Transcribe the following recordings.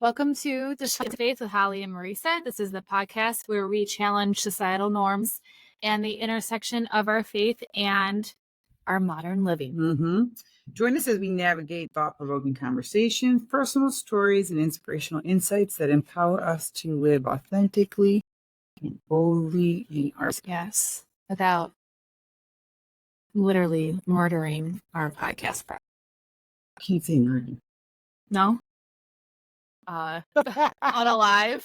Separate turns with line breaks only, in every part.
Welcome to Discuss Faith with Holly and Marisa. This is the podcast where we challenge societal norms and the intersection of our faith and our modern living.
Join us as we navigate thought-provoking conversations, personal stories, and inspirational insights that empower us to live authentically and boldly in our...
Yes, without literally murdering our podcast.
I can't say murder.
No? Unalive.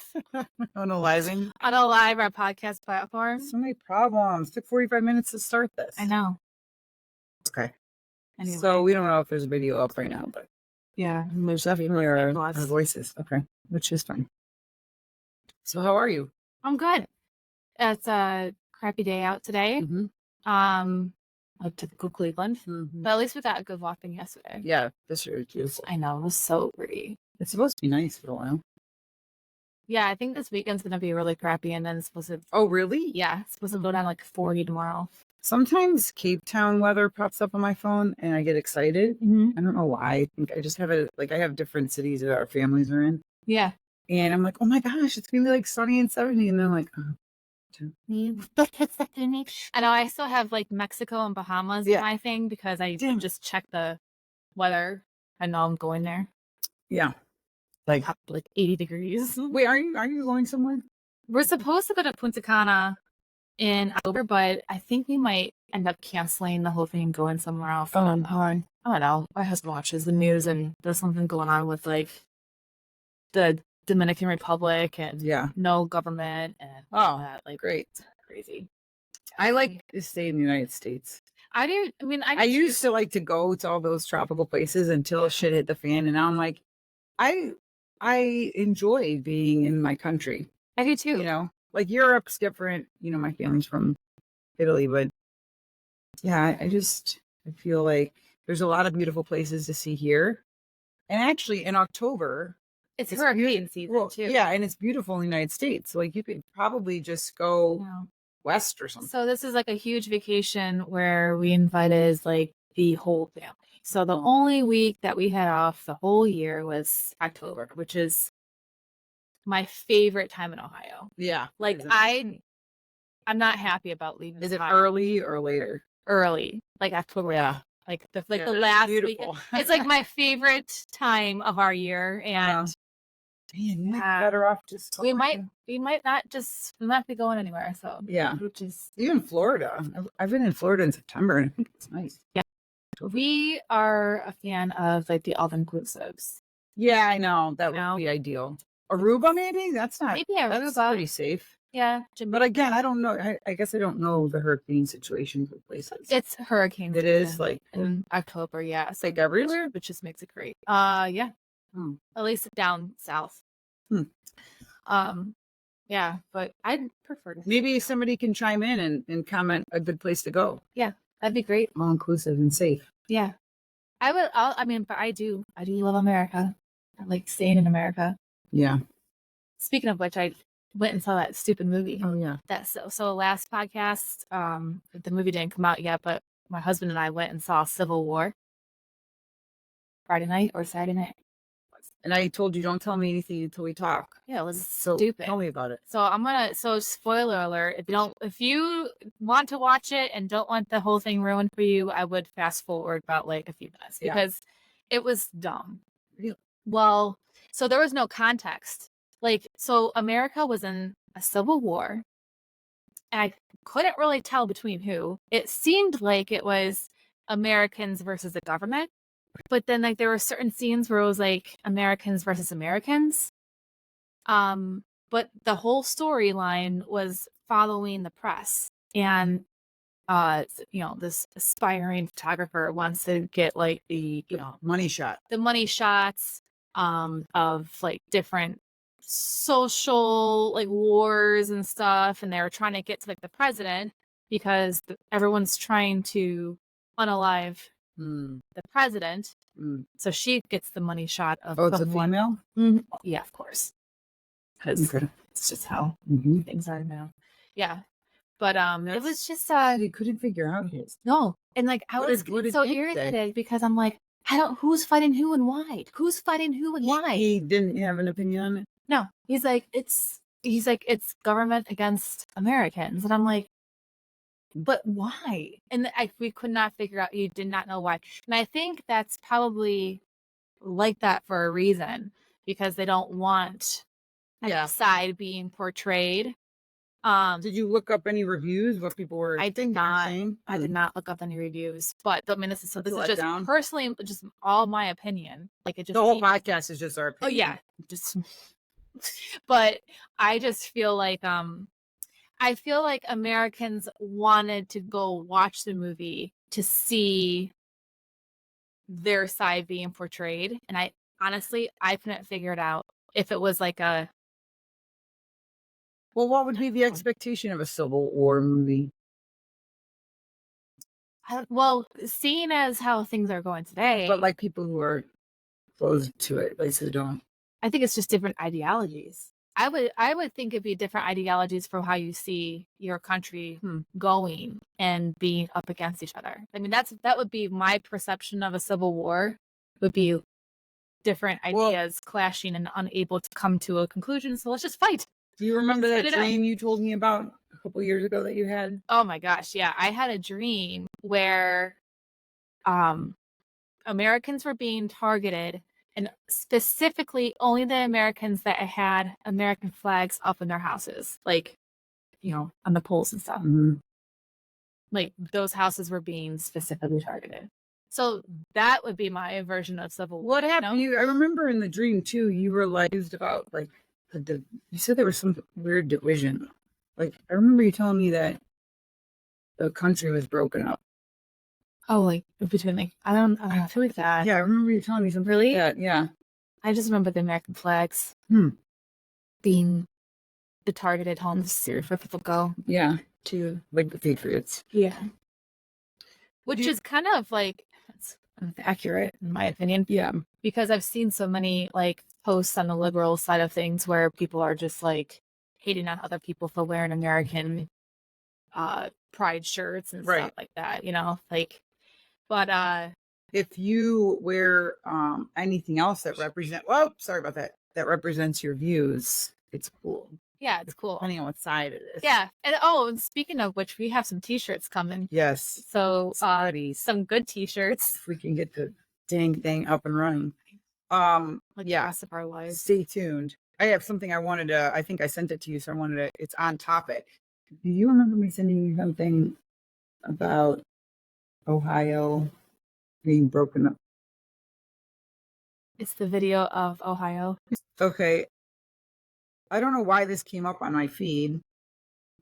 Unalizing.
Unalive our podcast platform.
So many problems. It took 45 minutes to start this.
I know.
Okay.
Anyway.
So we don't know if there's a video up right now, but
yeah,
there's definitely our voices. Okay. Which is fine. So how are you?
I'm good. It's a crappy day out today. Like typical Cleveland. But at least we got a good walk in yesterday.
Yeah, this year is beautiful.
I know, it was so pretty.
It's supposed to be nice for a while.
Yeah, I think this weekend's gonna be really crappy, and then it's supposed to...
Oh, really?
Yeah, it's supposed to go down like 40 tomorrow.
Sometimes Cape Town weather pops up on my phone and I get excited. I don't know why. I think I just have I have different cities that our families are in.
Yeah.
And I'm like, oh my gosh, it's gonna be like sunny and 70. And then I'm like, oh.
I know I still have like Mexico and Bahamas my thing because I just check the weather. I know I'm going there.
Yeah.
Like 80 degrees.
Wait, are you going somewhere?
We're supposed to go to Punta Cana in October, but I think we might end up canceling the whole thing and going somewhere else.
Oh,
I don't know. My husband watches the news and there's something going on with like the Dominican Republic and no government and all that. Like,
great.
It's crazy.
I like to stay in the United States.
I do. I mean,
I used to like to go to all those tropical places until shit hit the fan. And now I'm like, I enjoy being in my country.
I do too.
You know, like Europe's different. You know, my family's from Italy, but yeah, I feel like there's a lot of beautiful places to see here. And actually in October,
it's hurricane season too.
Yeah, and it's beautiful in the United States. So like you could probably just go west or something.
So this is like a huge vacation where we invited like the whole family. So the only week that we had off the whole year was October, which is my favorite time in Ohio.
Yeah.
Like I'm not happy about leaving.
Is it early or later?
Early. Like October.
Yeah.
Like the last week. It's like my favorite time of our year. And
man, better off just
we might not be going anywhere. So
yeah.
Which is
even Florida. I've been in Florida in September and I think it's nice.
Yeah. We are a fan of like the all-inclusives.
Yeah, I know. That would be ideal. Aruba, maybe? That's not...
Maybe Aruba.
That is pretty safe.
Yeah.
But again, I don't know. I guess I don't know the hurricane situation for places.
It's hurricane
season. It is like...
in October, yeah.
It's like everywhere?
Which just makes it great. Yeah. At least down south. Yeah, but I'd prefer to...
Maybe somebody can chime in and comment a good place to go.
Yeah. That'd be great.
All inclusive and safe.
Yeah. But I do love America. I like staying in America.
Yeah.
Speaking of which, I went and saw that stupid movie.
Oh, yeah.
So last podcast, the movie didn't come out yet, but my husband and I went and saw Civil War Friday night or Saturday night.
And I told you, don't tell me anything until we talk.
Yeah, it was stupid.
Tell me about it.
So spoiler alert, if you want to watch it and don't want the whole thing ruined for you, I would fast forward about like a few minutes because it was dumb.
Really?
Well, so there was no context. Like, so America was in a civil war and I couldn't really tell between who. It seemed like it was Americans versus the government. But then like there were certain scenes where it was like Americans versus Americans. But the whole storyline was following the press. And this aspiring photographer wants to get like the
money shot.
The money shots of like different social like wars and stuff. And they were trying to get to like the president because everyone's trying to unalive the president. So she gets the money shot of
it's a female?
Yeah, of course, because it's just how things are now. Yeah, but it was just
he couldn't figure out his
and like I was so irritated because I'm like, who's fighting who and why? Who's fighting who and why?
He didn't have an opinion on it.
No, he's like, it's government against Americans. And I'm like, but why? And we could not figure out, he did not know why. And I think that's probably like that for a reason, because they don't want
Yeah.
side being portrayed.
Did you look up any reviews? What people were
I did not.
saying?
I did not look up any reviews, but I mean, this is
Let
just
down.
personally just all my opinion. Like, it just
The whole podcast is just our
oh
opinion.
yeah, just. But I just feel like I feel like Americans wanted to go watch the movie to see their side being portrayed, and I honestly couldn't figure it out if it was like a.
Well, what would be the expectation of a Civil War movie?
Well, seeing as how things are going today,
But like people who are close to it, places don't.
I think it's just different ideologies. I would think it'd be different ideologies for how you see your country going and being up against each other. I mean, that would be my perception of a civil war, would be different ideas clashing and unable to come to a conclusion. So let's just fight.
Do you remember that dream you told me about a couple years ago that you had?
Oh my gosh, yeah. I had a dream where Americans were being targeted, and specifically only the Americans that had American flags up in their houses, like, on the poles and stuff.
Mm-hmm.
Like, those houses were being specifically targeted. So that would be my version of civil war.
What happened? I remember in the dream too, you were like used about like you said there was some weird division. Like I remember you telling me that the country was broken up.
Oh, like between like I feel like that.
Yeah, I remember you telling me something.
Really?
Like that. Yeah.
I just remember the American flags being the targeted homes where people go.
Yeah.
To
like the Patriots.
Yeah. Which is kind of like it's accurate in my opinion.
Yeah.
Because I've seen so many like posts on the liberal side of things where people are just like hating on other people for wearing American pride shirts and stuff like that, like, but
if you wear anything else that that represents your views, it's cool.
Yeah, it's cool.
Depending on what side it is.
Yeah. And speaking of which, we have some t-shirts coming.
Yes.
So some good t-shirts.
If we can get the dang thing up and running.
Like the rest of our lives.
Stay tuned. I have something I wanted to, I think I sent it to you, so it's on topic. Do you remember me sending you something about Ohio being broken up?
It's the video of Ohio.
Okay. I don't know why this came up on my feed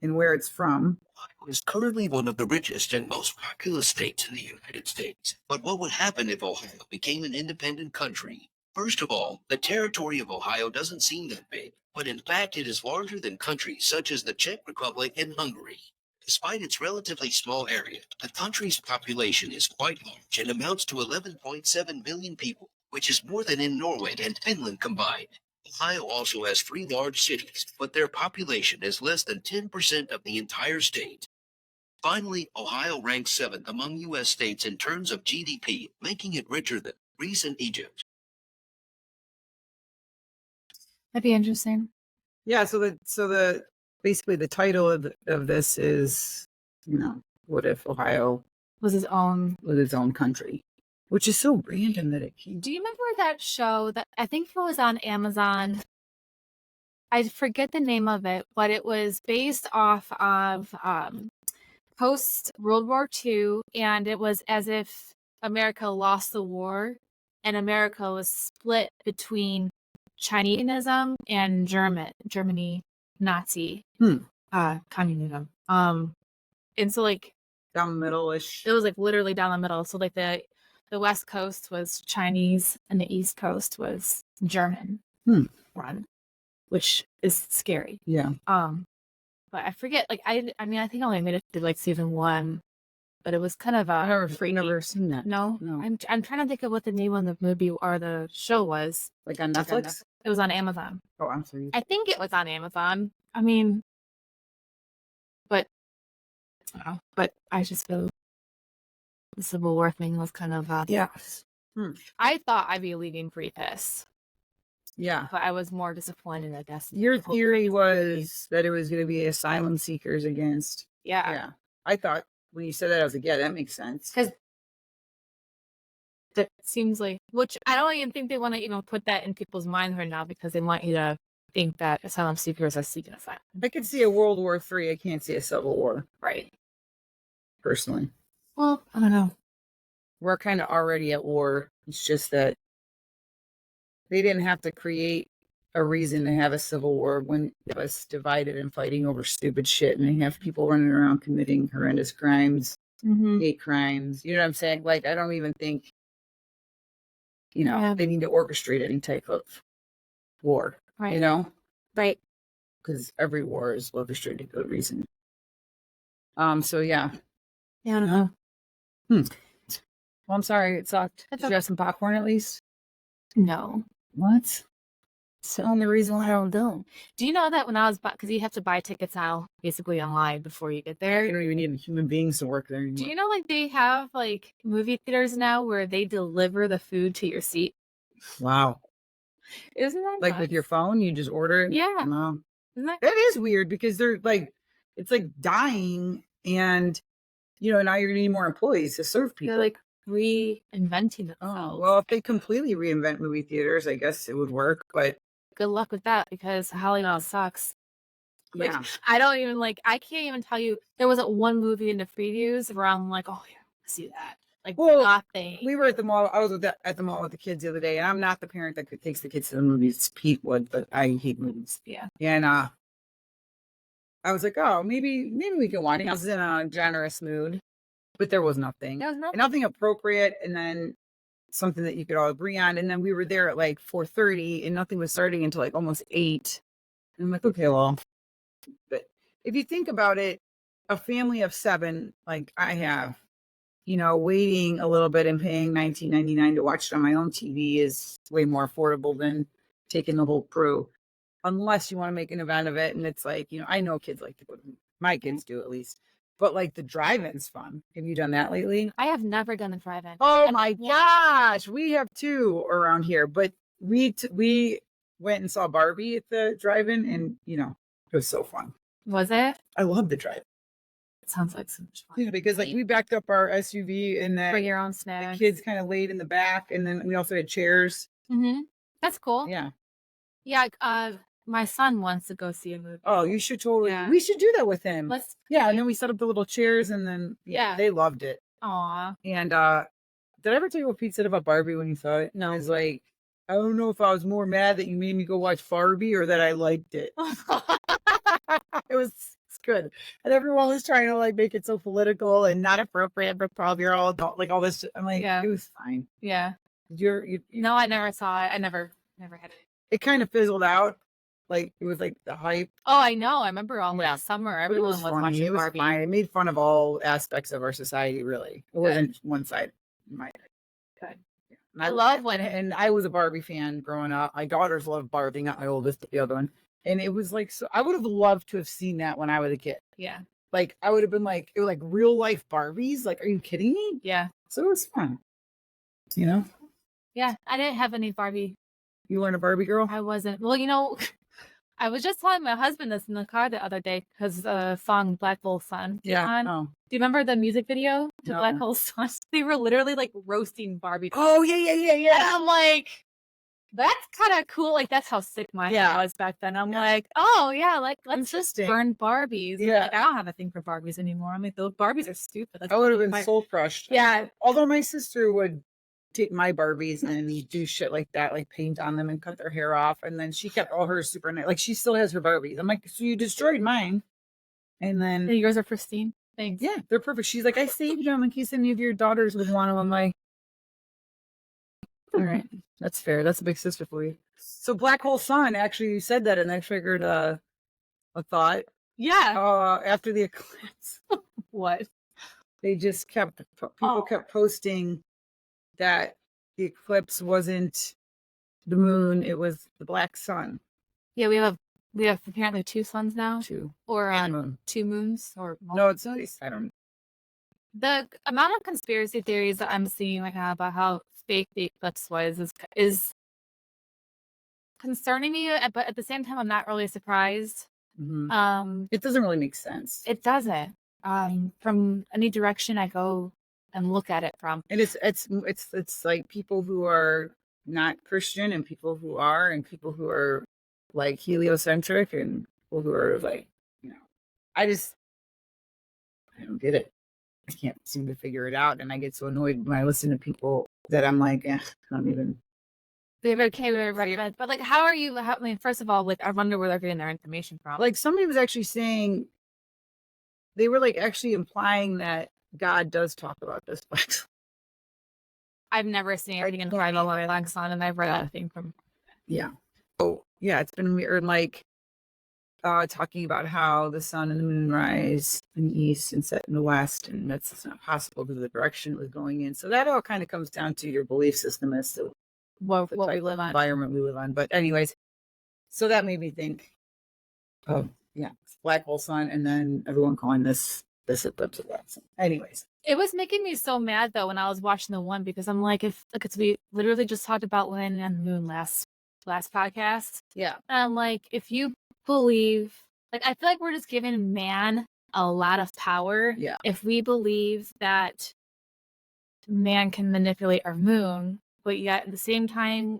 and where it's from.
Ohio is currently one of the richest and most populous states in the United States. But what would happen if Ohio became an independent country? First of all, the territory of Ohio doesn't seem that big, but in fact it is larger than countries such as the Czech Republic and Hungary. Despite its relatively small area, the country's population is quite large and amounts to 11.7 million people, which is more than in Norway and Finland combined. Ohio also has 3 large cities, but their population is less than 10% of the entire state. Finally, Ohio ranks 7th among U.S. states in terms of GDP, making it richer than Greece and Egypt.
That'd be interesting.
Yeah, so the basically the title of this is, what if Ohio
was its own
country, which is so random that it came.
Do you remember that show that I think it was on Amazon? I forget the name of it, but it was based off of post World War II, and it was as if America lost the war, and America was split between Chinesism and Germany, Nazi, communism. And so like
down the middle-ish.
It was like literally down the middle. So like the West Coast was Chinese and the East Coast was German run, which is scary.
Yeah.
But I forget. Like I mean, I think I only made it to like season 1, but it was kind of
I've never seen that.
No. I'm trying to think of what the name of the movie or the show was.
Like on Netflix?
It was on Amazon.
Oh, I'm sorry.
I think it was on Amazon. I mean, but I don't know. But I just feel the Civil War thing was kind of I thought I'd be leaving pretty pissed,
Yeah.
but I was more disappointed, I guess.
Your theory was that it was going to be asylum seekers against.
Yeah.
Yeah. I thought when you said that, I was like, yeah, that makes sense.
Because it seems like, which I don't even think they want to, put that in people's minds right now because they want you to think that asylum seekers are seeking asylum.
I could see a World War III. I can't see a Civil War.
Right.
Personally.
Well, I don't know.
We're kind of already at war. It's just that they didn't have to create a reason to have a civil war when it was divided and fighting over stupid shit, and they have people running around committing horrendous crimes, hate crimes. You know what I'm saying? Like, I don't even think, they need to orchestrate any type of war.
Right. Right.
Because every war is orchestrated for a reason. So yeah.
Yeah, I don't know.
Well, I'm sorry it sucked. Did you have some popcorn at least?
No.
What? So the reason why I don't do.
Do you know that when I was because you have to buy tickets now basically online before you get there?
You don't even need human beings to work there anymore.
Do you know they have movie theaters now where they deliver the food to your seat?
Wow.
Isn't that
like
nuts?
with your phone? You just order it?
Yeah.
Wow.
Isn't that
That is weird because they're it's like dying and now you're gonna need more employees to serve people.
they're reinventing themselves.
Oh, well, if they completely reinvent movie theaters, I guess it would work, but
Good luck with that because Hollywood sucks.
yeah.
I don't even I can't even tell you. There wasn't one movie in the previews where I'm like, oh yeah, see that. Nothing.
We were at the mall. I was at the mall with the kids the other day, and I'm not the parent that takes the kids to the movies. Pete would, but I hate movies.
Yeah.
And I was like, oh, maybe we can watch it. I was in a generous mood, but there was nothing.
There was nothing.
Nothing appropriate, and then something that you could all agree on. And then we were there at 4:30, and nothing was starting until almost 8. And I'm like, okay, well, but if you think about it, a family of 7, like I have, waiting a little bit and paying $19.99 to watch it on my own TV is way more affordable than taking the whole crew. Unless you want to make an event of it. And it's I know kids like to go to, my kids do at least. But the drive-in's fun. Have you done that lately?
I have never done a drive-in.
Oh my gosh. We have 2 around here. But we went and saw Barbie at the drive-in and, it was so fun.
Was it?
I love the drive-in.
Sounds like so much fun.
Yeah, because we backed up our SUV and then
Bring your own snacks.
the kids kind of laid in the back, and then we also had chairs.
That's cool.
Yeah.
Yeah. My son wants to go see a movie.
Oh, you should totally.
Yeah.
We should do that with him.
Let's.
Yeah, and then we set up the little chairs, and then
Yeah.
they loved it.
Aw.
And did I ever tell you what Pete said about Barbie when you saw it?
No.
He's like, I don't know if I was more mad that you made me go watch Barbie or that I liked it. It's good. And everyone was trying to make it so political and not appropriate for 12-year-old, all this. I'm like,
Yeah.
it was fine.
Yeah.
No,
I never saw it. I never had it.
It kind of fizzled out. It was the hype.
Oh, I know. I remember all last summer.
But
Everyone was
funny.
watching
It was
Barbie.
fine. It made fun of all aspects of our society, really. It wasn't one side.
Good.
Yeah.
I love when
and I was a Barbie fan growing up. My daughters loved Barbie, not my oldest, but the other one. And it was so I would have loved to have seen that when I was a kid.
Yeah.
I would have been it was real life Barbies. Are you kidding me?
Yeah.
So it was fun.
Yeah. I didn't have any Barbie.
You weren't a Barbie girl?
I wasn't. Well, I was just telling my husband this in the car the other day because the song Black Hole Sun.
Yeah.
On.
Oh.
Do you remember the music video to
No.
Black Hole Sun? They were literally roasting Barbie.
Oh, yeah.
And I'm like, that's kind of cool. That's how sick my head was back then. I'm like, oh yeah, let's just
Interesting.
burn Barbies.
Yeah.
I don't have a thing for Barbies anymore. I'm like, those Barbies are stupid.
I would have been soul crushed.
Yeah.
Although my sister would take my Barbies and do shit like that, paint on them and cut their hair off. And then she kept all hers super nice. She still has her Barbies. I'm like, so you destroyed mine. And then.
Yours are pristine. Thanks.
Yeah, they're perfect. She's like, I saved them in case any of your daughters would want them. I'm like, all right, that's fair. That's a big sister for you. So Black Hole Sun, actually, you said that and I triggered a thought.
Yeah.
After the eclipse.
What?
They just people kept posting that the eclipse wasn't the moon, it was the black sun.
Yeah, we have apparently 2 suns now.
2.
Or
And moon.
2 moons or
No, it's not. I don't know.
The amount of conspiracy theories that I'm seeing right now about how fake the eclipse is concerning me, but at the same time, I'm not really surprised.
It doesn't really make sense.
It doesn't. From any direction I go and look at it from,
And it's like people who are not Christian and people who are, and people who are like heliocentric and people who are like, I don't get it. I can't seem to figure it out. And I get so annoyed when I listen to people that I'm like, I don't even.
they're okay with everybody, but like, how are you? I mean, first of all, like, I wonder where they're getting their information from.
Like somebody was actually saying, they were like actually implying that God does talk about this place.
I've never seen anything in Primal Relax on, and I've read anything from.
Yeah. Oh, yeah. It's been weird. Like, talking about how the sun and the moon rise in the east and set in the west, and that's not possible because of the direction it was going in. So that all kind of comes down to your belief system as to
What
the
we
type
live
of
on.
environment we live on. But anyways, so that made me think of black hole sun, and then everyone calling this eclipse of that. So anyways,
It was making me so mad though when I was watching the one, because I'm like, if like, we literally just talked about landing on the moon last podcast.
yeah,
And I'm like, if you believe, like, I feel like we're just giving man a lot of power.
Yeah.
If we believe that man can manipulate our moon, but yet at the same time,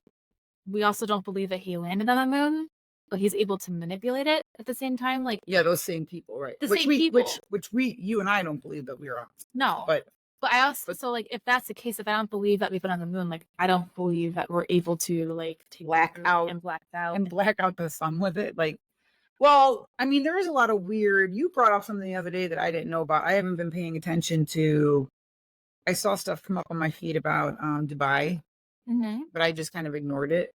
we also don't believe that he landed on the moon, but he's able to manipulate it at the same time. Like,
yeah, those same people, right?
The same people.
Which you and I don't believe that we are on.
no.
But
I also, so like, if that's the case, if I don't believe that we've been on the moon, like, I don't believe that we're able to like take
Black
the moon
out
and black out.
and black out the sun with it, like. Well, I mean, there is a lot of weird. You brought up something the other day that I didn't know about. I haven't been paying attention to. I saw stuff come up on my feed about Dubai, but I just kind of ignored it.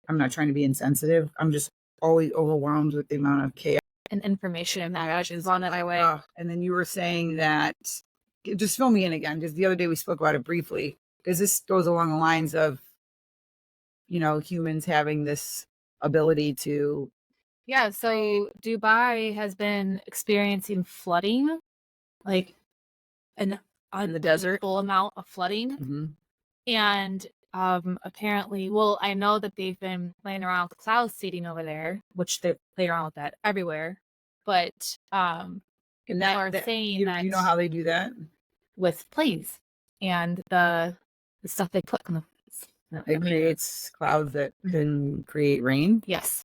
I'm not trying to be insensitive. I'm just always overwhelmed with the amount of chaos
and information that is on it my way.
And then you were saying that, just fill me in again, because the other day we spoke about it briefly, because this goes along the lines of, humans having this ability to.
Yeah, so Dubai has been experiencing flooding, like an
In the desert.
full amount of flooding. And apparently, well, I know that they've been playing around with cloud seeding over there, which they play around with that everywhere. But
And
people are saying that
you know how they do that?
with planes and the stuff they put on the.
It creates clouds that can create rain.
Yes.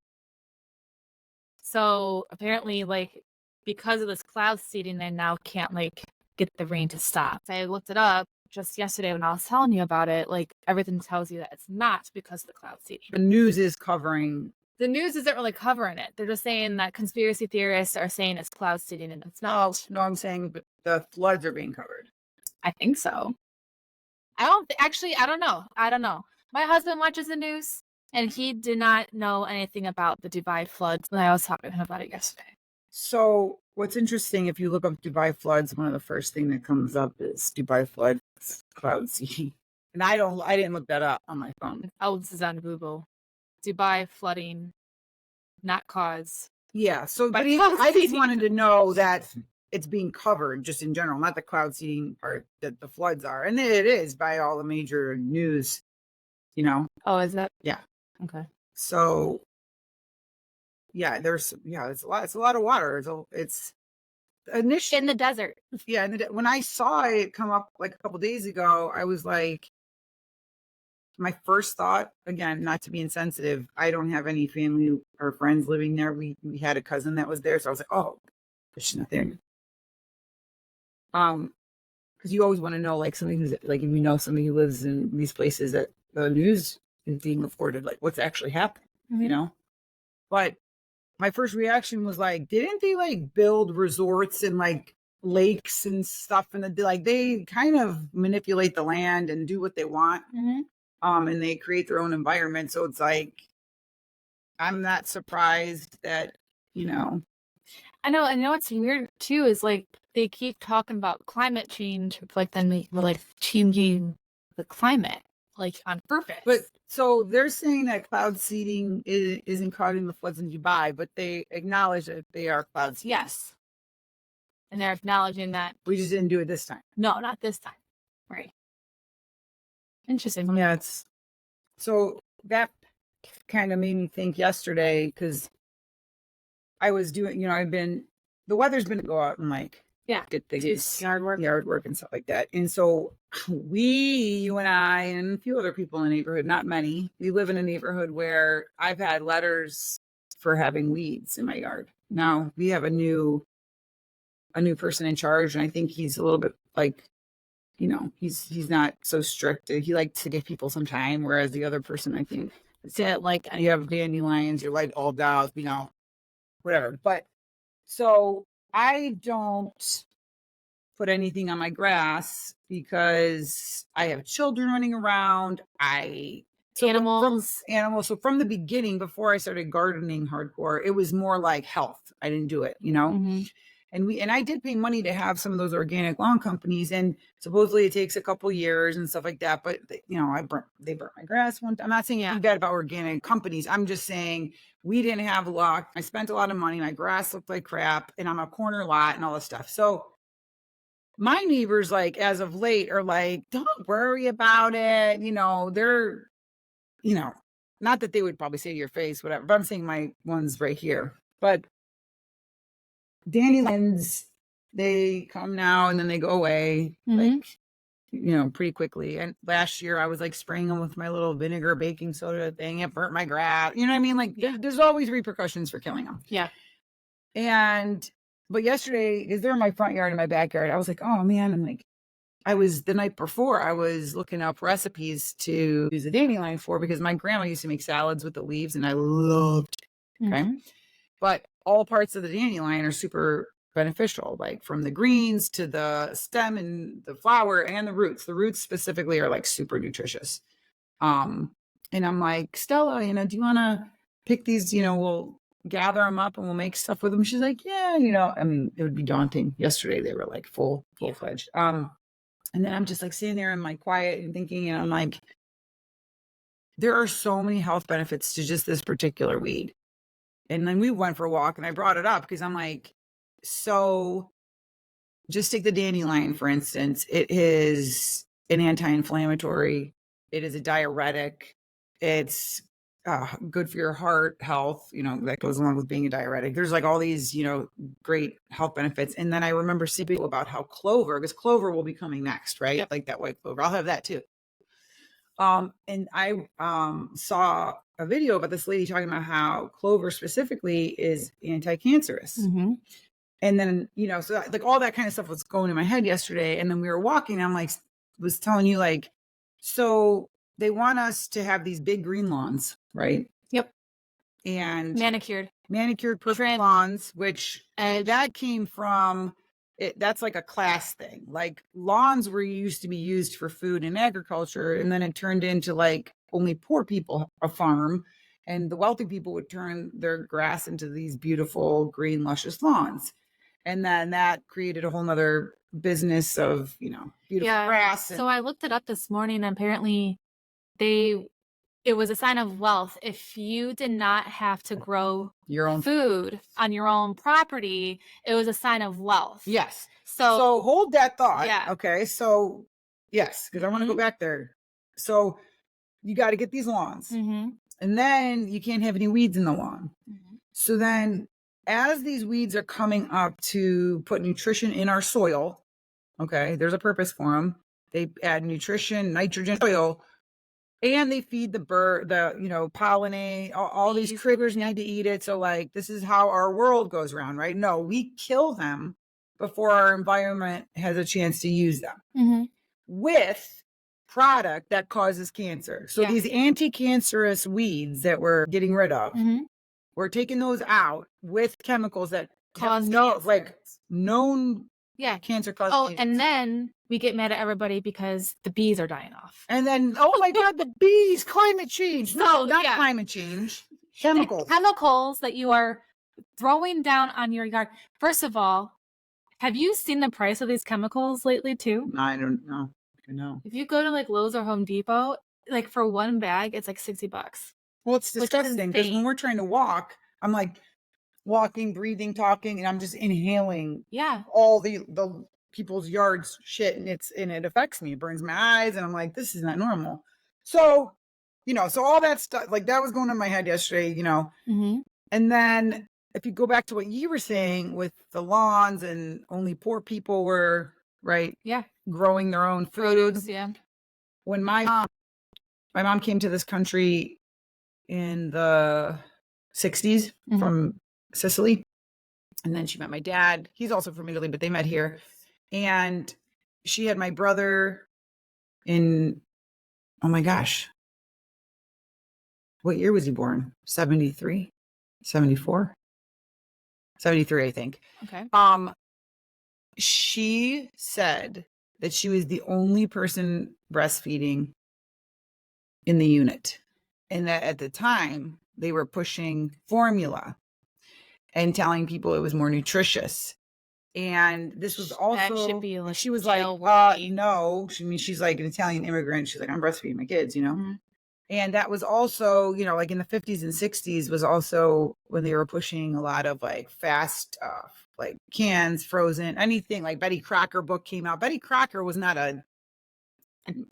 So apparently, like, because of this cloud seeding, they now can't like get the rain to stop. So I looked it up just yesterday when I was telling you about it. Like, everything tells you that it's not because of the cloud seeding.
The news is covering.
The news isn't really covering it. They're just saying that conspiracy theorists are saying it's cloud seeding, and it's not.
No, I'm saying but the floods are being covered.
I think so. I don't know. My husband watches the news, and he did not know anything about the Dubai floods when I was talking to him about it yesterday.
So what's interesting, if you look up Dubai floods, one of the first thing that comes up is Dubai floods, cloud seeding. And I didn't look that up on my phone.
Oh, this is on Google. Dubai flooding, not cause.
Yeah. So
By
but
cloud
I just
seeding.
wanted to know that it's being covered just in general, not the cloud seeding part that the floods are. And it is by all the major news,
Oh, is that?
Yeah.
Okay.
So yeah, it's a lot of water. It's initially
In the desert.
Yeah, and when I saw it come up like a couple days ago, I was like, my first thought, again, not to be insensitive, I don't have any family or friends living there. We had a cousin that was there, so I was like, oh, she's not there. Because you always want to know, like, somebody who's like, if you know somebody who lives in these places that the news is being reported, like what's actually happening, But my first reaction was like, didn't they like build resorts and like lakes and stuff, and they kind of manipulate the land and do what they want, and they create their own environment. So it's like, I'm not surprised that
I know. And what's weird too is like they keep talking about climate change, like then they were like changing the climate like on purpose.
But so they're saying that cloud seeding isn't causing the floods in Dubai, but they acknowledge that they are cloud seeding.
Yes. And they're acknowledging that.
We just didn't do it this time.
No, not this time. Right. Interesting.
Yeah, it's so that kind of made me think yesterday because I was doing, the weather's been to go out and like
Yeah.
get things,
Yard work.
and stuff like that. And so you and I, and a few other people in the neighborhood, not many, we live in a neighborhood where I've had letters for having weeds in my yard. Now we have a new person in charge, and I think he's a little bit like, he's not so strict. He likes to give people some time, whereas the other person, I think, said like, you have dandelions, you're like all down, whatever. But so I don't put anything on my grass because I have children running around.
Animals.
Animals. So from the beginning, before I started gardening hardcore, it was more like health. I didn't do it,
Mhm.
And I did pay money to have some of those organic lawn companies, and supposedly it takes a couple years and stuff like that. But they burnt my grass one time. I'm not saying anything bad about organic companies. I'm just saying we didn't have luck. I spent a lot of money. My grass looked like crap, and I'm a corner lot and all this stuff. So my neighbors, like as of late, are like, don't worry about it. They're, not that they would probably say to your face, whatever. But I'm saying my ones right here. But dandelions, they come now and then they go away, like, pretty quickly. And last year I was like spraying them with my little vinegar baking soda thing. It burnt my grass. You know what I mean? Like, there's always repercussions for killing them.
Yeah.
But yesterday, because they're in my front yard and my backyard, I was like, oh man, the night before, I was looking up recipes to use the dandelion for because my grandma used to make salads with the leaves and I loved it. Okay.
Mhm.
But all parts of the dandelion are super beneficial, like from the greens to the stem and the flower and the roots. The roots specifically are like super nutritious. And I'm like, Stella, do you want to pick these, we'll gather them up and we'll make stuff with them. She's like, yeah, I mean, it would be daunting. Yesterday, they were like full-fledged. And then I'm just like sitting there in my quiet and thinking, and I'm like, there are so many health benefits to just this particular weed. And then we went for a walk and I brought it up because I'm like, so just take the dandelion, for instance. It is an anti-inflammatory. It is a diuretic. It's good for your heart health, that goes along with being a diuretic. There's like all these, great health benefits. And then I remember seeing about how because clover will be coming next, right?
Yep.
Like that white clover. I'll have that too. And I saw a video about this lady talking about how clover specifically is anti-cancerous.
Mhm.
And then, so like all that kind of stuff was going in my head yesterday. And then we were walking, and I'm like, was telling you like, so they want us to have these big green lawns, right?
Yep.
And
Manicured.
perfect
Trim.
lawns, which that came from it. That's like a class thing. Like lawns were used to be used for food and agriculture. And then it turned into like only poor people a farm, and the wealthy people would turn their grass into these beautiful green, luscious lawns. And then that created a whole nother business of, beautiful grass.
So I looked it up this morning. Apparently, it was a sign of wealth if you did not have to grow
your own
food on your own property. It was a sign of wealth.
Yes.
So
hold that thought.
Yeah.
Okay. So yes, because I want to go back there. So you got to get these lawns,
Mhm.
and then you can't have any weeds in the lawn.
Mhm.
So then, as these weeds are coming up to put nutrition in our soil, okay, there's a purpose for them. They add nutrition, nitrogen, soil, and they feed the bird, pollinate, all these critters need to eat it. So like, this is how our world goes around, right? No, we kill them before our environment has a chance to use them
Mhm.
with product that causes cancer. So these anti-cancerous weeds that we're getting rid of,
Mhm.
we're taking those out with chemicals that
Cause
known
Yeah.
cancer causing.
And then we get mad at everybody because the bees are dying off.
And then, oh my God, the bees, climate change. No, not
Yeah.
climate change. Chemicals.
Chemicals that you are throwing down on your yard. First of all, have you seen the price of these chemicals lately too?
I don't know. No.
If you go to like Lowe's or Home Depot, like for one bag, it's like $60.
Well, it's
Which is
disgusting because when
insane.
we're trying to walk, I'm like walking, breathing, talking, and I'm just inhaling
Yeah.
all the people's yards shit, and it affects me. It burns my eyes, and I'm like, this is not normal. So, so all that stuff, like that was going on in my head yesterday,
Mm-hmm.
and then if you go back to what you were saying with the lawns and only poor people were right,
Yeah.
growing their own
Produce.
food.
Yeah.
When my mom came to this country in the 60s
Mhm.
from Sicily, and then she met my dad. He's also from Italy, but they met here. And she had my brother in, oh my gosh, what year was he born? 73, 74, 73, I think.
Okay.
She said that she was the only person breastfeeding in the unit, and that at the time they were pushing formula and telling people it was more nutritious. And this was also,
That should be like
she was
jail
like,
worthy.
no, she's like an Italian immigrant. She's like, I'm breastfeeding my kids,
Mhm.
And that was also, like in the 50s and 60s was also when they were pushing a lot of like fast, like cans, frozen, anything. Like Betty Crocker book came out. Betty Crocker was not a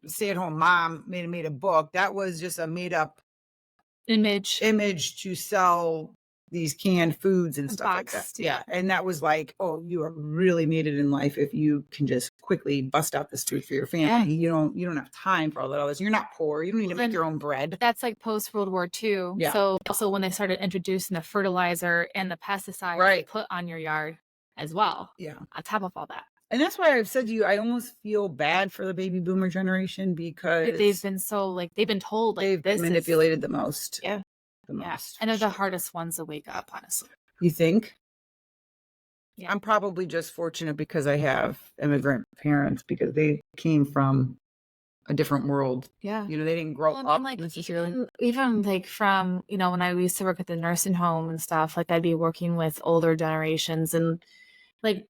stay-at-home mom made a book. That was just a made-up image to sell these canned foods and stuff like that.
Boxed,
Yeah. And that was like, oh, you are really made it in life if you can just quickly bust out this food for your family.
Yeah.
You don't have time for all that others. You're not poor. You don't need to make your own bread.
That's like post World War II.
Yeah.
So also when they started introducing the fertilizer and the pesticides
Right.
to put on your yard as well.
Yeah.
On top of all that.
And that's why I've said to you, I almost feel bad for the baby boomer generation because
They've been so like they've been told like
they've
this
manipulated the most.
Yeah.
The most.
And they're the hardest ones to wake up, honestly.
You think?
Yeah.
I'm probably just fortunate because I have immigrant parents because they came from a different world.
Yeah.
They didn't grow
Well,
up
and like
necessarily.
even like from, when I used to work at the nursing home and stuff, like I'd be working with older generations and like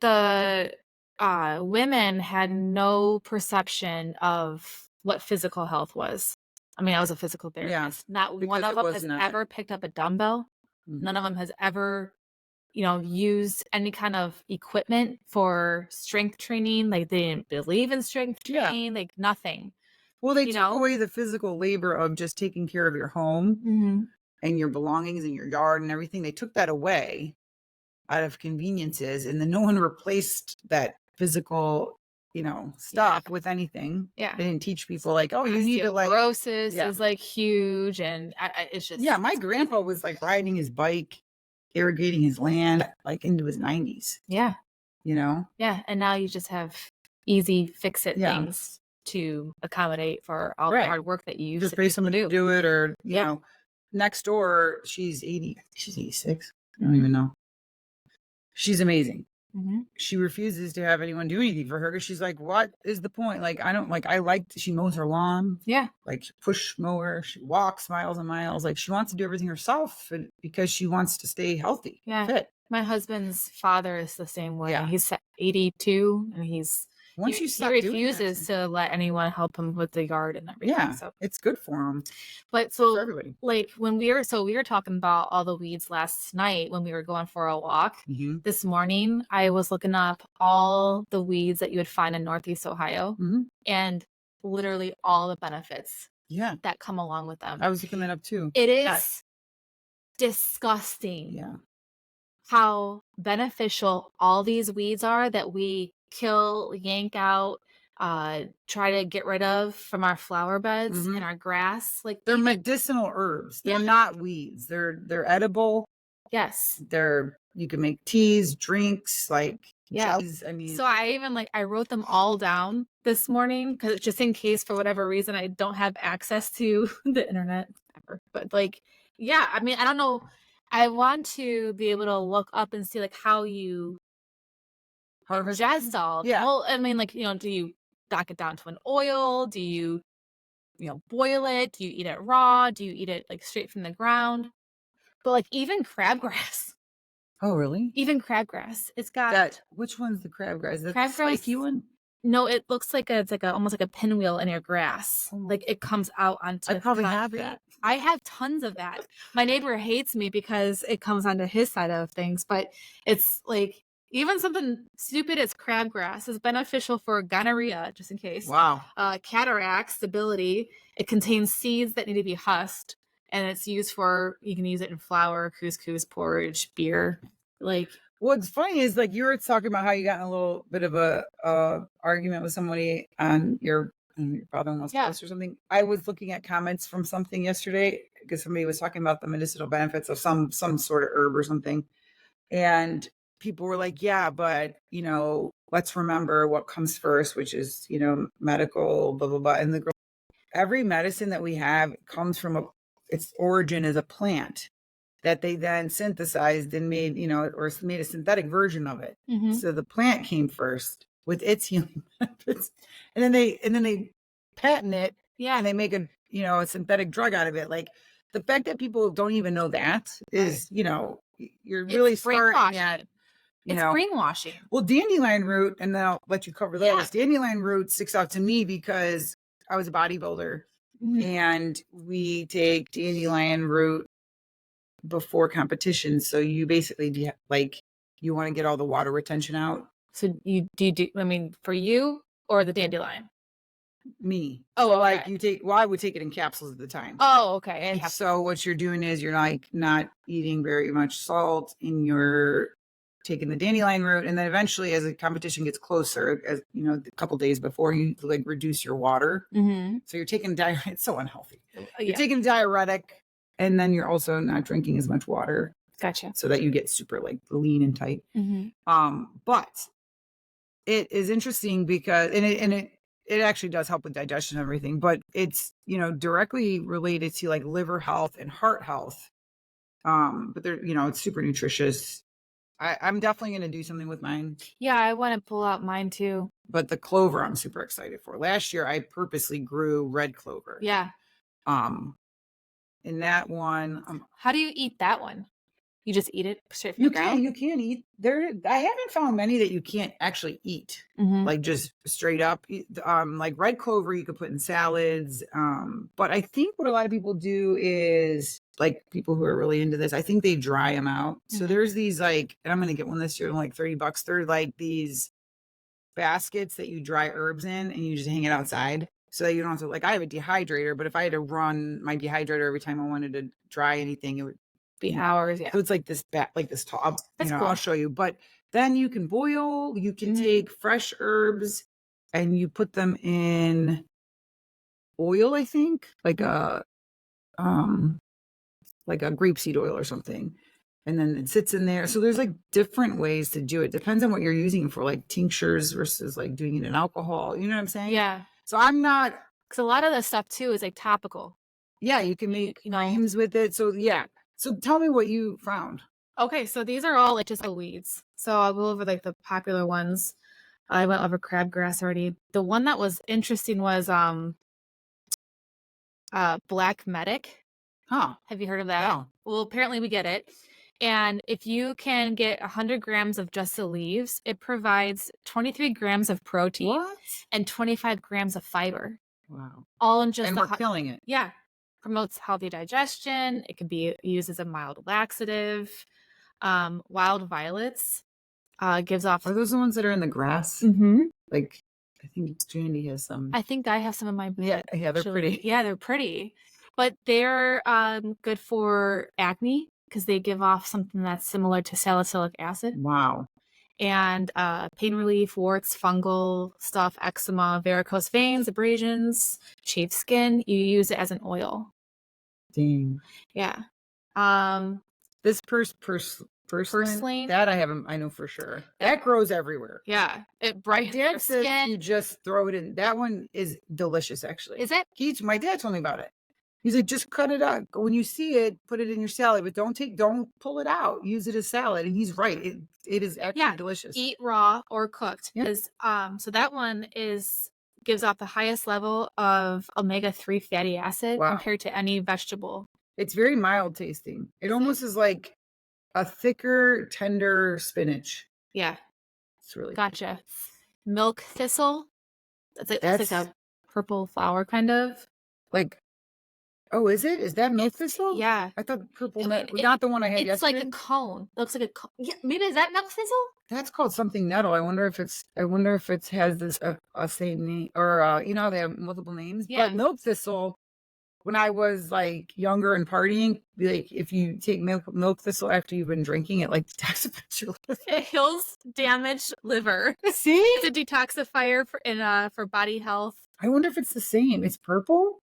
the women had no perception of what physical health was. I mean, I was a physical therapist. Not
because
one of
it
them
was
has
nothing.
ever picked up a dumbbell.
Mhm.
None of them has ever, used any kind of equipment for strength training. Like they didn't believe in strength
Yeah.
training, like nothing.
Well, they
You
took
know?
away the physical labor of just taking care of your home
Mm-hmm.
and your belongings and your yard and everything. They took that away out of conveniences, and then no one replaced that physical, stuff with anything.
Yeah.
They didn't teach people like, oh, you need to like.
Osteoporosis
Yeah.
is like huge, and it's just
Yeah, my grandpa was like riding his bike, irrigating his land, like into his 90s.
Yeah.
Yeah,
and now you just have easy fix-it
Yeah.
things to accommodate for all the
Right.
hard work that you
just
used
pay
to
somebody
do.
to do it, or
Yeah.
next door, she's 80, she's 86. I don't even know. She's amazing.
Mm-hmm.
She refuses to have anyone do anything for her because she's like, what is the point? Like, she mows her lawn.
Yeah.
Like push mower. She walks miles and miles. Like she wants to do everything herself because she wants to stay healthy.
Yeah.
Fit.
My husband's father is the same way.
Yeah.
He's 82 and
Once
he
you stop doing
refuses to let anyone help him with the yard and everything.
Yeah.
So
It's good for him.
but
For
so
everybody.
like when we were talking about all the weeds last night when we were going for a walk.
Mm-hmm.
This morning, I was looking up all the weeds that you would find in Northeast Ohio
Mm-hmm.
and literally all the benefits
Yeah.
that come along with them.
I was looking that up too.
It is disgusting
Yeah.
how beneficial all these weeds are that we kill, yank out, try to get rid of from our flower beds
Mhm.
and our grass. Like
They're medicinal herbs. They're
Yeah.
not weeds. They're edible.
yes.
You can make teas, drinks, like
Yeah.
jellies. I mean,
So I even I wrote them all down this morning because just in case for whatever reason I don't have access to the internet ever. But yeah, I mean, I don't know. I want to be able to look up and see how you
harvest.
ingest all.
Yeah.
Well, I mean, do you knock it down to an oil? Do you, boil it? Do you eat it raw? Do you eat it straight from the ground? But even crabgrass,
Oh, really?
it's got
Which one's the crabgrass? The
Crabgrass-
spiky one?
no. It looks like it's almost like a pinwheel in your grass.
Oh.
It comes out onto.
I probably have
concrete.
that.
I have tons of that. My neighbor hates me because it comes onto his side of things, but it's Even something stupid as crabgrass is beneficial for gonorrhea, just in case.
Wow.
Cataracts, stability. It contains seeds that need to be husked, and it's used for, you can use it in flour, couscous, porridge, beer. Like,
What's funny is like you were talking about how you got in a little bit of a argument with somebody on your father-in-law's
Yeah.
post or something. I was looking at comments from something yesterday because somebody was talking about the medicinal benefits of some sort of herb or something. And people were like, yeah, but let's remember what comes first, which is, medical, blah, blah, blah. And the girl, every medicine that we have comes from its origin is a plant that they then synthesized and made, or made a synthetic version of it.
mhm.
So the plant came first with its healing benefits. And then they patent it
Yeah.
and they make a synthetic drug out of it. Like the fact that people don't even know that is, you're really
It's
starting
brainwashing.
at,
It's brainwashing.
well, dandelion root, and then I'll let you cover
Yeah.
those. Dandelion root sticks out to me because I was a bodybuilder
Mhm.
and we take dandelion root before competition. So you basically you want to get all the water retention out.
So you do, I mean, for you or the dandelion?
Me.
Oh,
So like
okay.
I would take it in capsules at the time.
Oh, okay.
And
Yeah.
so what you're doing is you're like not eating very much salt and you're taking the dandelion root. And then eventually as the competition gets closer, as a couple days before, you like reduce your water.
Mm-hmm.
So you're taking it's so unhealthy. You're
Yeah.
taking diuretic and then you're also not drinking as much water
Gotcha.
so that you get super like lean and tight.
Mm-hmm.
But it is interesting because it actually does help with digestion and everything, but it's directly related to like liver health and heart health. But they're it's super nutritious. I'm definitely going to do something with mine.
Yeah, I want to pull out mine too.
But the clover I'm super excited for. Last year I purposely grew red clover.
Yeah.
And that one
How do you eat that one? You just eat it straight from the ground?
you can eat there. I haven't found many that you can't actually eat.
Mhm.
Like just straight up. Like red clover you could put in salads. But I think what a lot of people do is like people who are really into this, I think they dry them out. So
Mhm.
there's these like, and I'm gonna get one this year, like $30. They're like these baskets that you dry herbs in and you just hang it outside. So that you don't have to, like, I have a dehydrator, but if I had to run my dehydrator every time I wanted to dry anything, it would
Be hours, yeah.
so it's like this like this top.
That's cool.
I'll show you. But then you can boil. You can take fresh herbs, and you put them in oil. I think like a grapeseed oil or something, and then it sits in there. So there's like different ways to do it. Depends on what you're using it for, like tinctures versus like doing it in alcohol. You know what I'm saying?
Yeah.
So I'm not.
Because a lot of the stuff too is like topical.
Yeah, you can make creams with it. So yeah. So tell me what you found.
Okay, so these are all like just weeds. So I'll go over like the popular ones. I went over crabgrass already. The one that was interesting was black medic.
Huh.
Have you heard of that?
No.
Well, apparently we get it. And if you can get 100 grams of just the leaves, it provides 23 grams of protein
What?
and 25 grams of fiber.
Wow.
All in just
And we're killing it.
Yeah. Promotes healthy digestion. It can be used as a mild laxative. Wild violets gives off.
Are those the ones that are in the grass?
Mm-hmm.
Like, I think Jandy has some.
I think I have some in my.
Yeah, they're pretty.
Yeah, they're pretty, but they're good for acne because they give off something that's similar to salicylic acid.
Wow.
And pain relief, warts, fungal stuff, eczema, varicose veins, abrasions, chafed skin. You use it as an oil.
Dang.
Yeah.
This purslane, that I know for sure. That grows everywhere.
Yeah. It brightens your
Dad says
skin.
you just throw it in. That one is delicious, actually.
Is it?
My dad told me about it. He's like, just cut it out. When you see it, put it in your salad, but don't pull it out. Use it as salad. And he's right. It is actually delicious.
Eat raw or cooked.
Yep.
So that one gives off the highest level of omega-3 fatty acid compared to any vegetable.
It's very mild tasting. It almost is like a thicker, tender spinach.
Yeah.
It's really
gotcha. Milk thistle. That's like a purple flower kind of.
Like Oh, is it? Is that milk thistle?
Yeah.
I thought purple,
It-
not the one I had
It's
yesterday.
like a cone. Looks like a cone. Yeah, maybe is that milk thistle?
That's called something nettle. I wonder if it has this a same name, or you know, they have multiple names.
Yeah.
But milk thistle, when I was like younger and partying, like if you take milk thistle after you've been drinking, it like detoxifies your liver.
It heals damaged liver.
See?
It's a detoxifier for body health.
I wonder if it's the same. It's purple.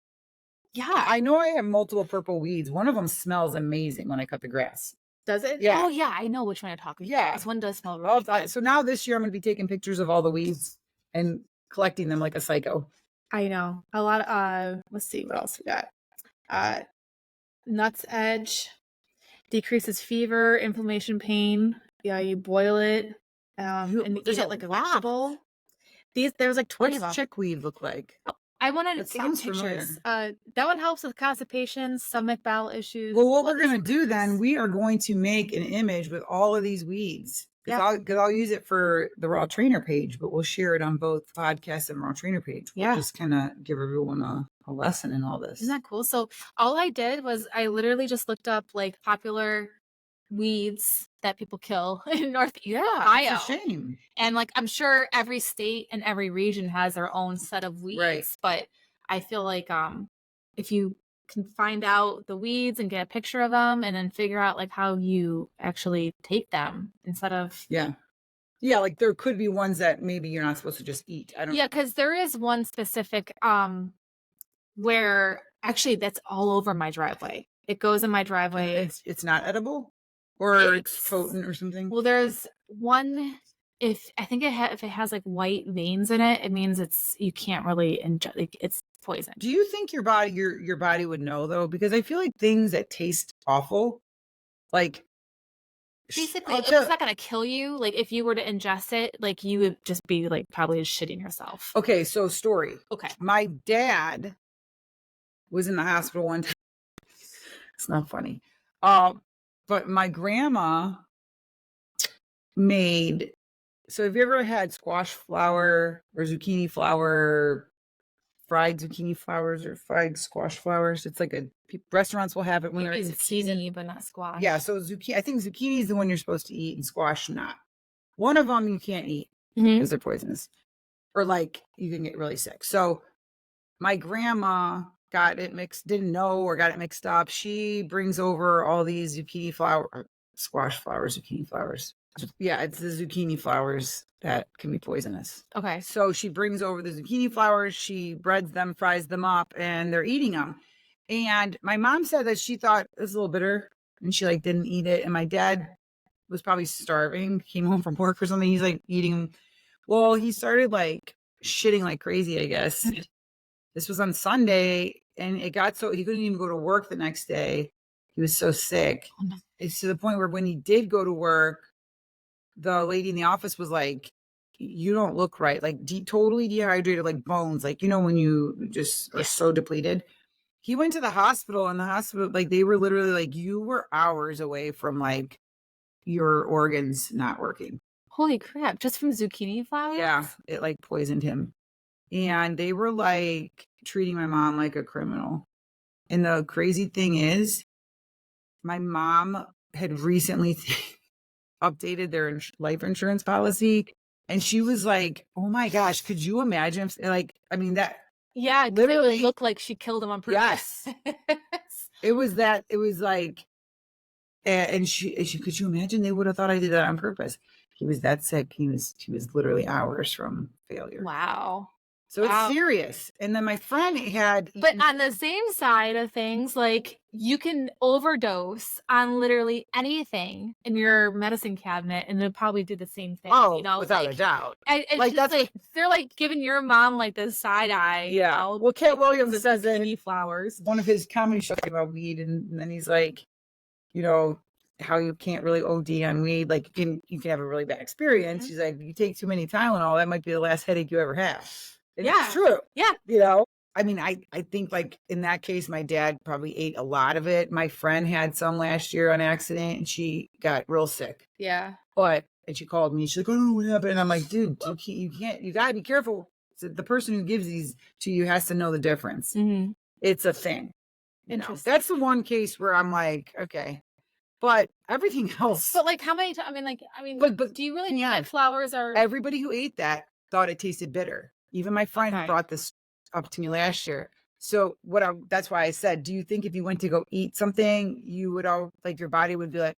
Yeah.
I know I have multiple purple weeds. One of them smells amazing when I cut the grass.
Does it?
Yeah.
Oh yeah, I know which one you're talking about.
Yeah.
This one does smell
Well,
really good.
so now this year I'm going to be taking pictures of all the weeds and collecting them like a psycho.
I know. A lot of let's see what else we got. Nuts edge decreases fever, inflammation, pain. Yeah, you boil it and eat
There's
it like a vegetable. There's like 20 of them.
What's chickweed look like?
I wanted
That
some
sounds
pictures. That one helps with constipation, stomach bowel issues.
Well, what
blood
we're going to do
disorders.
then, we are going to make an image with all of these weeds.
Yeah.
Because I'll use it for the Raw Trainer page, but we'll share it on both podcast and Raw Trainer page. We'll
Yeah.
just kind of give everyone a lesson in all this.
Isn't that cool? So all I did was I literally just looked up like popular weeds that people kill in Northeast Ohio.
It's a shame.
And like I'm sure every state and every region has their own set of weeds,
Right.
but I feel like if you can find out the weeds and get a picture of them and then figure out like how you actually take them instead of
Yeah. Yeah, like there could be ones that maybe you're not supposed to just eat. I don't
Yeah, because there is one specific where actually that's all over my driveway. It goes in my driveway.
It's not edible, or it's
It's-
potent or something.
Well, there's one. If I think if it has like white veins in it, it means you can't really ingest. Like, it's poison.
Do you think your body would know though? Because I feel like things that taste awful, like
Basically,
I'll
it's
tell-
not gonna kill you. Like if you were to ingest it, like you would just be like probably just shitting yourself.
Okay, so story.
Okay.
My dad was in the hospital one time. It's not funny. But my grandma made. So have you ever had squash flower or zucchini flower, fried zucchini flowers or fried squash flowers? It's like restaurants will have it when they're in season.
Zucchini, but not squash.
Yeah, so zucchini. I think zucchini is the one you're supposed to eat, and squash not. One of them you can't eat
Mhm.
because they're poisonous, or like you can get really sick. So my grandma got it mixed, didn't know or got it mixed up. She brings over all these squash flowers, zucchini flowers. Yeah, it's the zucchini flowers that can be poisonous.
Okay.
So she brings over the zucchini flowers, she breads them, fries them up, and they're eating them. And my mom said that she thought it was a little bitter and she like didn't eat it. And my dad was probably starving, came home from work or something. He's like eating them. Well, he started like shitting like crazy, I guess. This was on Sunday and it got so he couldn't even go to work the next day. He was so sick.
Oh, no.
It's to the point where when he did go to work, the lady in the office was like, you don't look right, like totally dehydrated, like bones, like, you know, when you just are so depleted. He went to the hospital, and the hospital, like, they were literally like, you were hours away from like your organs not working.
Holy crap! Just from zucchini flowers?
Yeah, it like poisoned him. And they were like treating my mom like a criminal. And the crazy thing is, my mom had recently updated their life insurance policy. And she was like, oh my gosh, could you imagine? Like, I mean, that.
Yeah, it
Literally-
literally looked like she killed him on purpose.
It was like, and she could you imagine? They would have thought I did that on purpose. He was that sick. He was literally hours from failure.
Wow.
So it's
Wow.
serious. And then my friend had,
But on the same side of things, like you can overdose on literally anything in your medicine cabinet and they'll probably do the same thing. You know,
without
like,
a doubt.
It's
Like,
just
that's-
like they're like giving your mom like this side eye. you
Yeah.
know,
Well, Cat Williams
the
says in
zucchini flowers.
one of his comedy shows about weed, and then he's like, you know, how you can't really OD on weed. Like you can have a really bad experience.
Mhm.
He's like, you take too many Tylenol, that might be the last headache you ever have. And
Yeah.
it's true.
Yeah.
You know, I mean, I think like in that case, my dad probably ate a lot of it. My friend had some last year on accident and she got real sick.
Yeah.
And she called me. She's like, oh, what happened? And I'm like, dude, you can't, you gotta be careful. So the person who gives these to you has to know the difference.
Mm-hmm.
It's a thing.
Interesting.
That's the one case where I'm like, okay, but everything else.
But like, how many times?
But
do you really think
yeah,
that flowers are?
everybody who ate that thought it tasted bitter. Even my friend
Okay.
brought this up to me last year. So that's why I said, do you think if you went to go eat something, you would all like your body would be like,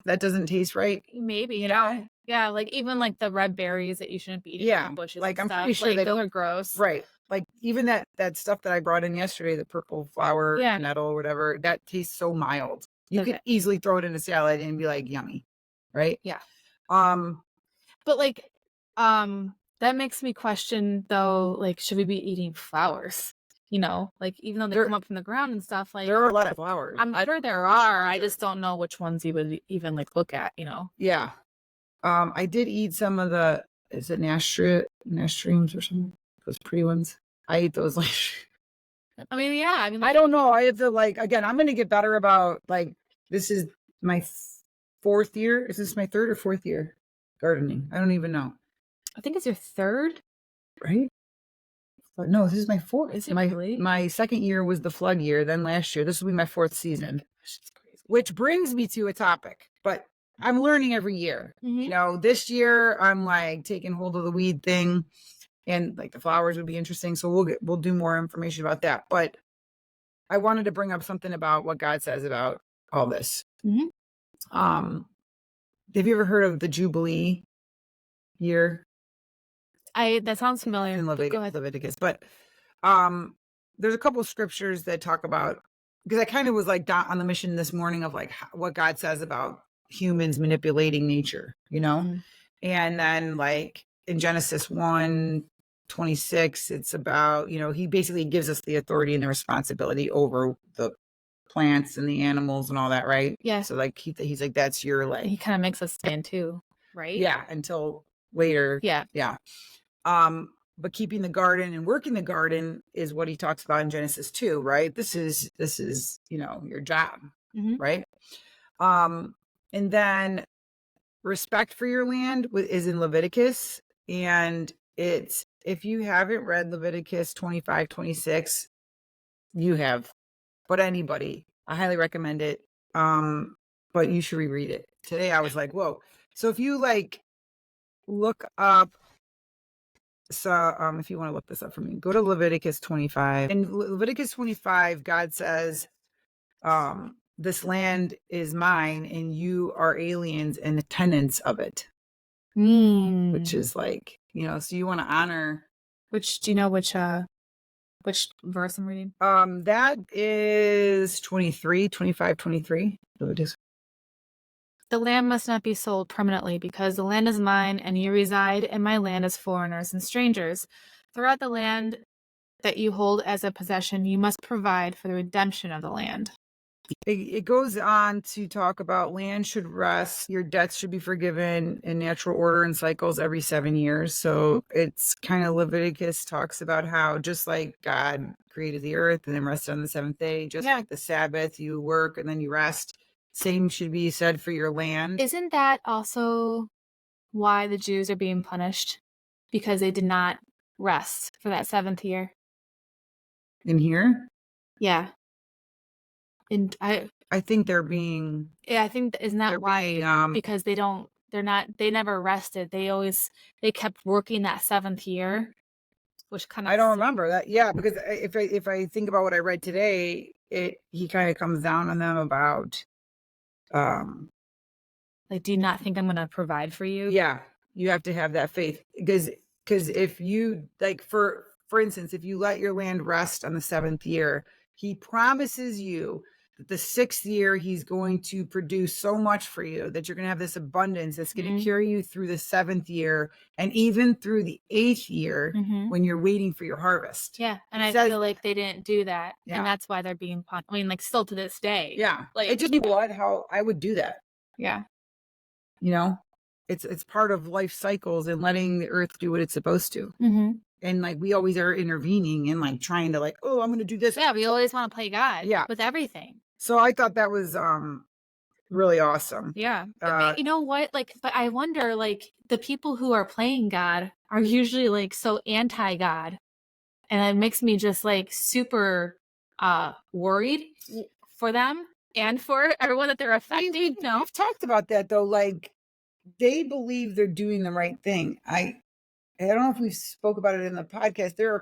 that doesn't taste right?
Maybe,
You
yeah.
know?
Yeah, like even like the red berries that you shouldn't be eating
Yeah,
from bushes
like,
and
I'm pretty
stuff.
sure
Like
they
those are gross.
Right. Like even that stuff that I brought in yesterday, the purple flower
Yeah.
nettle or whatever, that tastes so mild. You could
Okay.
easily throw it in a salad and be like, yummy. Right?
Yeah.
Um,
But like, that makes me question though, like, should we be eating flowers? Like even though they
There-
come up from the ground and stuff, like
there are a lot of flowers.
I'm sure there are. I just don't know which ones you would even like look at,
Yeah. I did eat some of the, is it nasturtiums or something? Those pretty ones. I ate those like
Yeah.
I
Like,
don't know. I have to again, I'm gonna get better about this is my fourth year. Is this my third or fourth year gardening? I don't even know.
I think it's your third.
Right? But no, this is my fourth.
Is it
my
really?
my second year was the flood year, then last year. This will be my fourth season.
That's crazy.
Which brings me to a topic, but I'm learning every year.
Mhm.
This year I'm like taking hold of the weed thing, and like the flowers would be interesting. So we'll do more information about that. But I wanted to bring up something about what God says about all this.
Mhm.
Have you ever heard of the Jubilee year
That sounds familiar.
in
But go ahead.
Leviticus? But there's a couple of scriptures that talk about, because I kind of was like on the mission this morning of like what God says about humans manipulating nature,
Mhm.
and then like in Genesis 1:26, it's about, he basically gives us the authority and the responsibility over the plants and the animals and all that, right?
Yeah.
So like he's like, that's your
He kind of makes us stand too, right?
yeah, until later.
Yeah.
Yeah. But keeping the garden and working the garden is what he talks about in Genesis 2, right? This is, your job,
Mhm.
right? And then respect for your land is in Leviticus. And it's, if you haven't read Leviticus 25:26, you have, but anybody, I highly recommend it. But you should reread it. Today I was like, whoa. So if you look up, so if you want to look this up for me, go to Leviticus 25. In Leviticus 25, God says, this land is mine and you are aliens and the tenants of it. Which is like, so you want to honor.
Do you know which verse I'm reading?
That is 25:23. Leviticus.
The land must not be sold permanently because the land is mine and you reside in my land as foreigners and strangers. Throughout the land that you hold as a possession, you must provide for the redemption of the land.
It goes on to talk about land should rest, your debts should be forgiven in natural order and cycles every 7 years. So it's kind of, Leviticus talks about how just like God created the earth and then rested on the seventh day, just like the Sabbath, you work and then you rest. Same should be said for your land.
Isn't that also why the Jews are being punished? Because they did not rest for that 7th year.
In here?
Yeah. And
I think they're being.
Yeah, I think isn't that why?
Being,
because they never rested. They kept working that 7th year, which kind of.
I don't remember that. Yeah, because if I think about what I read today, he kind of comes down on them about.
Like, do you not think I'm going to provide for you?
Yeah, you have to have that faith because if you for instance, if you let your land rest on the 7th year, he promises you that the 6th year he's going to produce so much for you that you're going to have this abundance that's going to carry you through the 7th year and even through the 8th year when you're waiting for your harvest.
Yeah, and I feel like they didn't do that, and that's why they're being punished. Still to this day.
Yeah,
like
it just how I would do that.
Yeah.
It's part of life cycles and letting the earth do what it's supposed to. And we always are intervening and trying to oh, I'm going to do this.
Yeah, we always want to play God.
Yeah,
with everything.
So I thought that was really awesome.
Yeah. You know what? But I wonder, the people who are playing God are usually so anti-God, and it makes me just super worried for them and for everyone that they're affecting. No.
We've talked about that though. Like they believe they're doing the right thing. I don't know if we spoke about it in the podcast. There are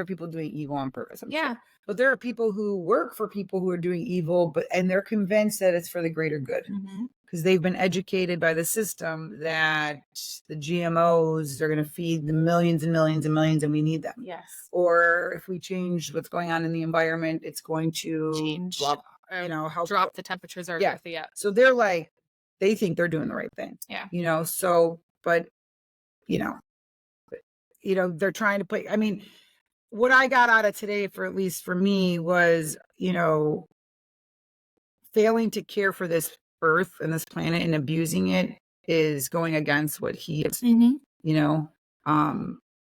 people doing evil on purpose. I'm
Yeah.
sure. But there are people who work for people who are doing evil, and they're convinced that it's for the greater good
Mhm.
because they've been educated by the system that the GMOs are going to feed the millions and millions and millions, and we need them.
Yes.
Or if we change what's going on in the environment, it's going to
Change,
drop, help
drop the temperatures or
Yeah.
yeah.
So they're like, they think they're doing the right thing.
Yeah.
So, but, they're trying to play. I mean, what I got out of today, for at least for me, was, failing to care for this earth and this planet and abusing it is going against what he is,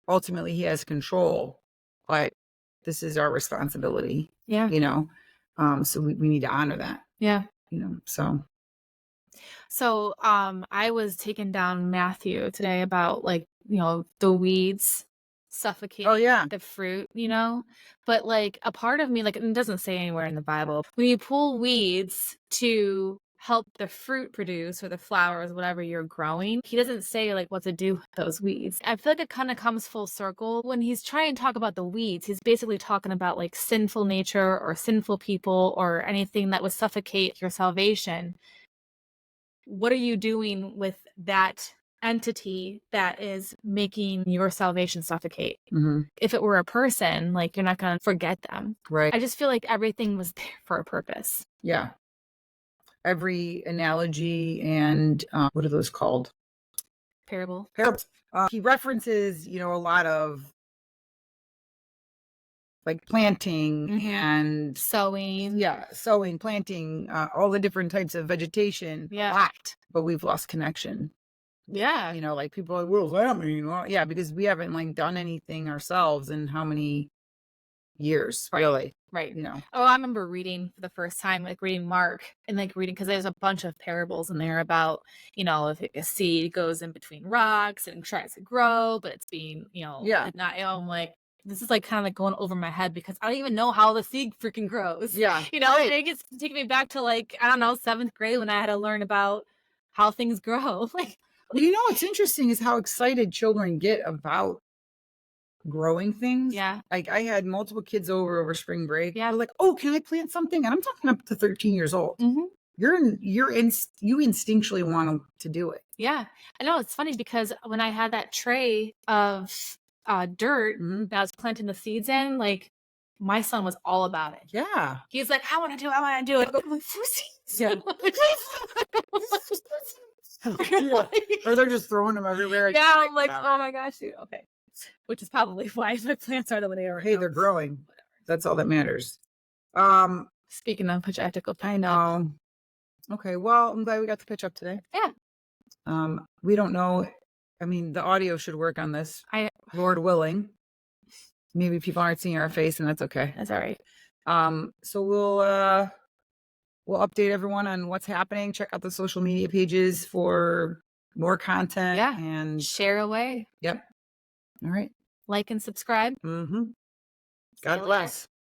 ultimately he has control, but this is our responsibility,
Yeah.
so we need to honor that,
Yeah.
so.
So I was taking down Matthew today about the weeds suffocating the fruit, but like a part of me, like it doesn't say anywhere in the Bible, when you pull weeds to help the fruit produce or the flowers, whatever you're growing, he doesn't say like what to do with those weeds. I feel like it kind of comes full circle when he's trying to talk about the weeds. He's basically talking about like sinful nature or sinful people or anything that would suffocate your salvation. What are you doing with that entity that is making your salvation suffocate?
Mm-hmm.
If it were a person, like you're not going to forget them.
Right.
I just feel like everything was there for a purpose.
Yeah. Every analogy and what are those called?
Parables.
He references, a lot of like planting and
sowing.
Yeah, sowing, planting, all the different types of vegetation.
Yeah.
But we've lost connection.
Yeah.
Like people are like, what does that mean? Well, yeah, because we haven't like done anything ourselves in how many years, really.
Right. Oh, I remember reading for the first time, like reading Mark and like reading, because there's a bunch of parables in there about, if a seed goes in between rocks and tries to grow, but it's being, not, I'm like, this is like kind of like going over my head because I don't even know how the seed freaking grows.
Yeah.
And it gets taking me back to like, I don't know, 7th grade when I had to learn about how things grow. Like,
what's interesting is how excited children get about growing things.
Yeah.
Like I had multiple kids over spring break.
Yeah.
They're like, oh, can I plant something? And I'm talking up to 13 years old.
Mm-hmm.
You instinctually want to do it.
Yeah. I know it's funny because when I had that tray of dirt that I was planting the seeds in, like my son was all about it.
Yeah.
He's like, I want to do it. I'm like, seeds.
Yeah. Or they're just throwing them everywhere.
Yeah, I'm like, oh my gosh, dude. Okay. Which is probably why my plants are the way they are.
Hey, they're growing. That's all that matters.
Speaking of which, I have to go.
I know. Okay, well, I'm glad we got to pitch up today.
Yeah.
We don't know. I mean, the audio should work on this. Lord willing. Maybe people aren't seeing our face, and that's okay.
That's all right.
So we'll update everyone on what's happening. Check out the social media pages for more content.
Yeah.
And
share away.
Yep. All right.
Like and subscribe.
God bless.